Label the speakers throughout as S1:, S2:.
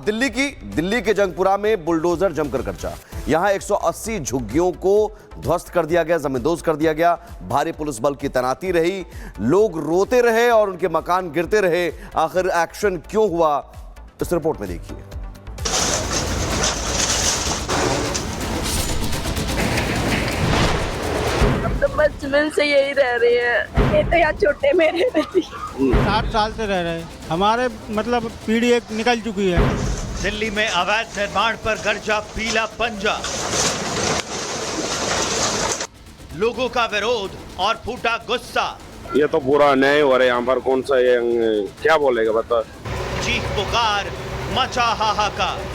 S1: दिल्ली के जंगपुरा में बुलडोजर जमकर कब्जा। यहां 180 झुग्गियों को ध्वस्त कर दिया गया, जमींदोज कर दिया गया। भारी पुलिस बल की तैनाती रही, लोग रोते रहे और उनके मकान गिरते रहे। आखिर एक्शन क्यों हुआ, इस रिपोर्ट में देखिए।
S2: बचपन से यही रह रहे हैं। ये तो यहाँ छोटे में रह रही
S3: 60 साल से रह रहे हैं। हमारे मतलब पीढ़ी एक निकल चुकी है।
S4: दिल्ली में अवैध निर्माण पर गरजा पीला पंजा, लोगों का विरोध और फूटा गुस्सा।
S5: ये तो पूरा अन्याय हो रहा है यहाँ पर। कौन सा ये क्या बोलेगा बता।
S4: चीख पुकार, मचा हाहाकार।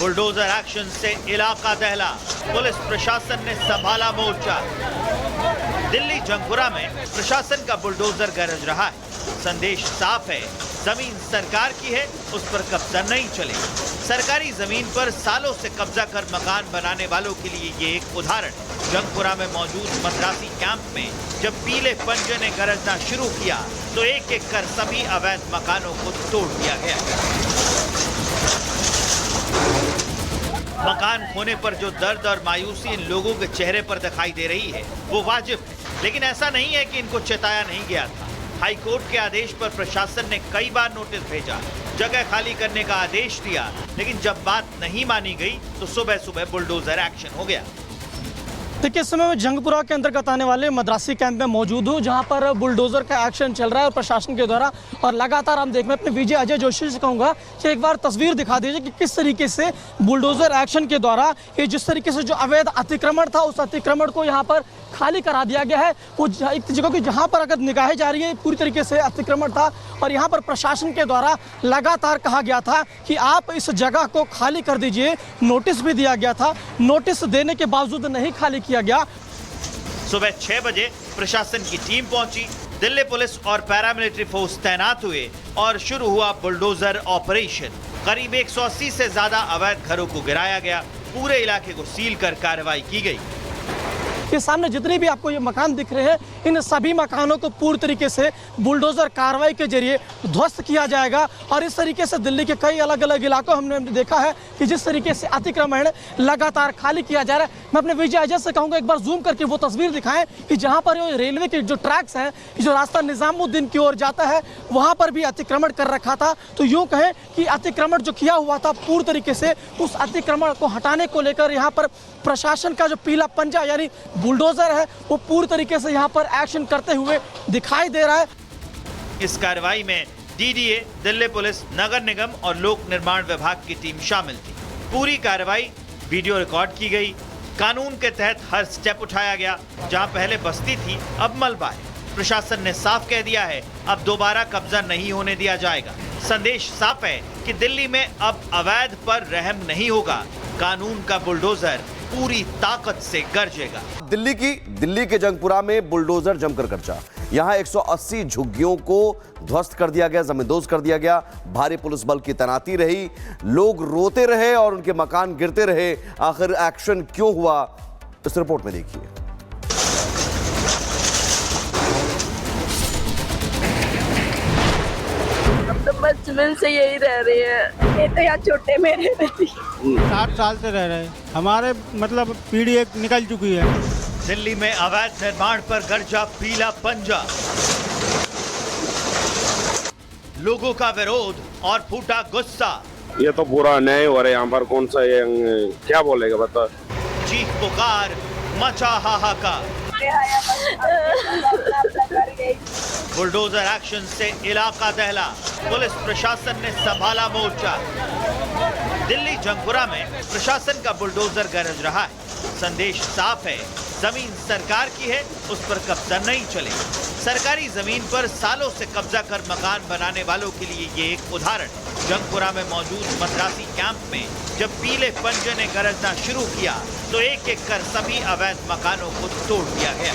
S4: बुलडोजर एक्शन से इलाका दहला, पुलिस प्रशासन ने संभाला मोर्चा। दिल्ली जंगपुरा में प्रशासन का बुलडोजर गरज रहा है। संदेश साफ है, जमीन सरकार की है, उस पर कब्जा नहीं चलेगा। सरकारी जमीन पर सालों से कब्जा कर मकान बनाने वालों के लिए ये एक उदाहरण है। जंगपुरा में मौजूद मद्रासी कैंप में जब पीले पंजे ने गरजना शुरू किया तो एक एक कर सभी अवैध मकानों को तोड़ दिया गया। मकान खोने पर जो दर्द और मायूसी इन लोगों के चेहरे पर दिखाई दे रही है वो वाजिब है, लेकिन ऐसा नहीं है कि इनको चेताया नहीं गया था। हाई कोर्ट के आदेश पर प्रशासन ने कई बार नोटिस भेजा, जगह खाली करने का आदेश दिया, लेकिन जब बात नहीं मानी गई तो सुबह सुबह बुलडोजर एक्शन हो गया।
S6: देखिए, इस समय मैं जंगपुरा के अंतर्गत आने वाले मद्रासी कैंप में मौजूद हूँ, जहाँ पर बुलडोजर का एक्शन चल रहा है और प्रशासन के द्वारा। और लगातार हम देख, मैं अपने विजय अजय जोशी से कहूँगा कि एक बार तस्वीर दिखा दीजिए कि किस तरीके से बुलडोजर एक्शन के द्वारा ये जिस तरीके से जो अवैध अतिक्रमण था उस अतिक्रमण को यहाँ पर खाली करा दिया गया है। वो एक जगह की जहाँ पर अगर निगाहें जा रही है पूरी तरीके से अतिक्रमण था और यहाँ पर प्रशासन के द्वारा लगातार कहा गया था कि आप इस जगह को खाली कर दीजिए। नोटिस भी दिया गया था, नोटिस देने के बावजूद नहीं खाली किया गया।
S4: सुबह 6 बजे प्रशासन की टीम पहुंची, दिल्ली पुलिस और पैरामिलिट्री फोर्स तैनात हुए और शुरू हुआ बुलडोजर ऑपरेशन। करीब 180 से ज्यादा अवैध घरों को गिराया गया, पूरे इलाके को सील कर कार्रवाई की गई।
S6: के सामने जितने भी आपको ये मकान दिख रहे हैं, इन सभी मकानों को पूरी तरीके से बुलडोजर कार्रवाई के जरिए ध्वस्त किया जाएगा। और इस तरीके से दिल्ली के कई अलग अलग इलाकों हमने देखा है कि जिस तरीके से अतिक्रमण लगातार खाली किया जा रहा है। मैं अपने विजय अजय से कहूँगा एक बार जूम करके वो तस्वीर दिखाएं कि जहाँ पर रेलवे के जो ट्रैक्स हैं, जो रास्ता निजामुद्दीन की ओर जाता है, वहाँ पर भी अतिक्रमण कर रखा था। तो यूँ कहें कि अतिक्रमण जो किया हुआ था पूरी तरीके से उस अतिक्रमण को हटाने को लेकर यहाँ पर प्रशासन का जो पीला पंजा यानी बुलडोजर है वो पूरी तरीके से यहाँ पर एक्शन करते हुए दिखाई दे रहा है।
S4: इस कार्रवाई में डीडीए, दिल्ली पुलिस, नगर निगम और लोक निर्माण विभाग की टीम शामिल थी। पूरी कार्रवाई वीडियो रिकॉर्ड की गई। कानून के तहत हर स्टेप उठाया गया। जहां पहले बस्ती थी अब मलबा है। प्रशासन ने साफ कह दिया है अब दोबारा कब्जा नहीं होने दिया जाएगा। संदेश साफ है कि दिल्ली में अब अवैध पर रहम नहीं होगा। कानून का बुलडोजर पूरी ताकत से गरजेगा।
S1: दिल्ली के जंगपुरा में बुलडोजर जमकर कब्जा। यहां 180 झुग्गियों को ध्वस्त कर दिया गया, जमींदोज कर दिया गया। भारी पुलिस बल की तैनाती रही, लोग रोते रहे और उनके मकान गिरते रहे। आखिर एक्शन क्यों हुआ, इस रिपोर्ट में देखिए।
S2: बचपन से यही रह रहे हैं। ये तो यहाँ छोटे में रह रही
S3: 60 साल से रह रहे हैं। हमारे मतलब पीढ़ी एक निकल चुकी है।
S4: दिल्ली में अवैध निर्माण पर गरजा पीला पंजा, लोगों का विरोध और फूटा गुस्सा।
S5: ये तो पूरा अन्याय हो रहा है यहाँ पर। कौन सा ये क्या बोलेगा बता।
S4: चीख पुकार, मचा हाहाकार। बुलडोजर एक्शन से इलाका दहला, पुलिस प्रशासन ने संभाला मोर्चा। दिल्ली जंगपुरा में प्रशासन का बुलडोजर गरज रहा है। संदेश साफ है, जमीन सरकार की है, उस पर कब्जा नहीं चलेगा। सरकारी जमीन पर सालों से कब्जा कर मकान बनाने वालों के लिए ये एक उदाहरण है। जंगपुरा में मौजूद मद्रासी कैंप में जब पीले पंजे ने गरजना शुरू किया तो एक एक कर सभी अवैध मकानों को तोड़ दिया गया।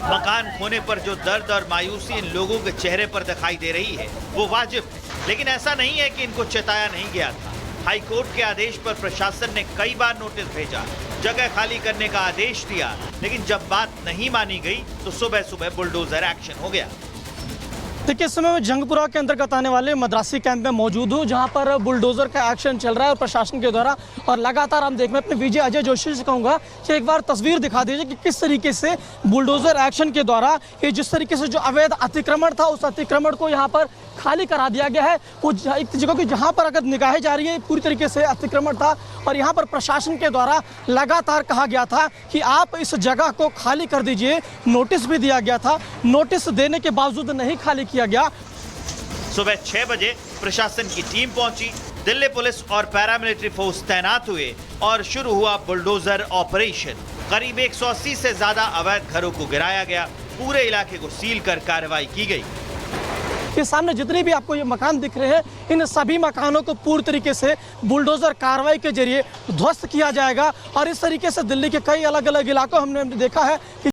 S4: मकान खोने पर जो दर्द और मायूसी इन लोगों के चेहरे पर दिखाई दे रही है वो वाजिब है, लेकिन ऐसा नहीं है कि इनको चेताया नहीं गया था। हाईकोर्ट के आदेश पर प्रशासन ने कई बार नोटिस भेजा, जगह खाली करने का आदेश दिया, लेकिन जब बात नहीं मानी गई तो सुबह सुबह बुलडोजर एक्शन हो गया।
S6: देखिए, इस समय मैं जंगपुरा के अंतर्गत आने वाले मद्रासी कैंप में मौजूद हूँ, जहाँ पर बुलडोजर का एक्शन चल रहा है प्रशासन के द्वारा, और लगातार हम देख, मैं अपने विजय अजय जोशी से कहूँगा कि एक बार तस्वीर दिखा दीजिए कि किस तरीके से बुलडोजर एक्शन के द्वारा ये जिस तरीके से जो अवैध अतिक्रमण था उस अतिक्रमण को यहाँ पर खाली करा दिया गया है। वो एक जगह की जहाँ पर अगर निगाहें जा रही है पूरी तरीके से अतिक्रमण था, और यहाँ पर प्रशासन के द्वारा लगातार कहा गया था कि आप इस जगह को खाली कर दीजिए, नोटिस भी दिया गया था, नोटिस देने के बावजूद नहीं खाली किया गया।
S4: सुबह 6 बजे प्रशासन की टीम पहुंची, दिल्ली पुलिस और पैरामिलिट्री फोर्स तैनात हुए और शुरू हुआ बुलडोजर ऑपरेशन। करीब 180 से ज्यादा अवैध घरों को गिराया गया, पूरे इलाके को सील कर कार्रवाई की गई।
S6: ये सामने जितने भी आपको ये मकान दिख रहे हैं, इन सभी मकानों को पूरी तरीके से बुलडोजर कार्रवाई के जरिए ध्वस्त किया जाएगा। और इस तरीके से दिल्ली के कई अलग अलग इलाकों हमने देखा है कि